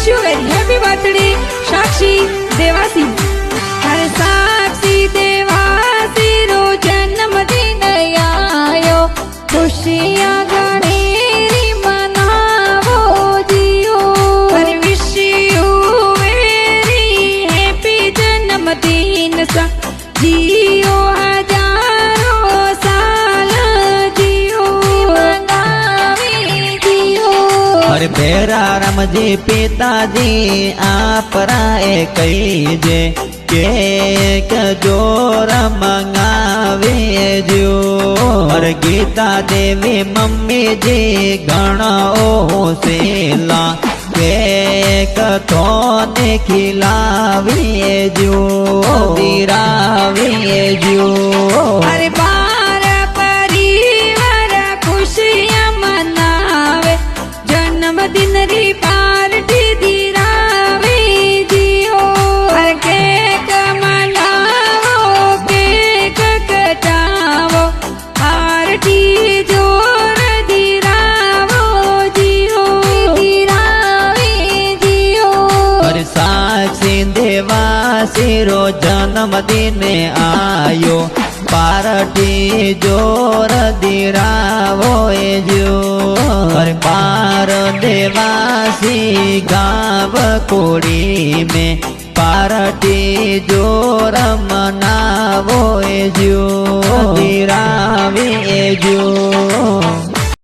Wish you very happy birthday Sakshi Devasi. हर साक्षी देवासी रो जन्मदिन आयो, खुशियां गणेरी मनावो जियो। हर विश यू वेरी हैप्पी जन्मदिन सा, जियो हजारों साल जियो, मंगावी जियो। हर भेरा रमजे पिताजी आपराए कहीजे, केक जोर मंगावे जो। हर गीता देवी मम्मी जी घणो सेला, केक तो ने खिलावे जो, दिरावे जो। अरे बार परिवार खुशियां मनावे, जन्मदिन री पार्टी दिरावे जियो। हर केक मनावो, केक कटावो, पार्टी जोर दिरावो जियो, दिरावे जियो। हर साक्षी देवासी रो जन्मदिन आयो, पार्टी जोर दिरावो जो। हर पार देवासी गाँव कोड़ी में, पार्टी जोर मनावो जो, दिरावे जो।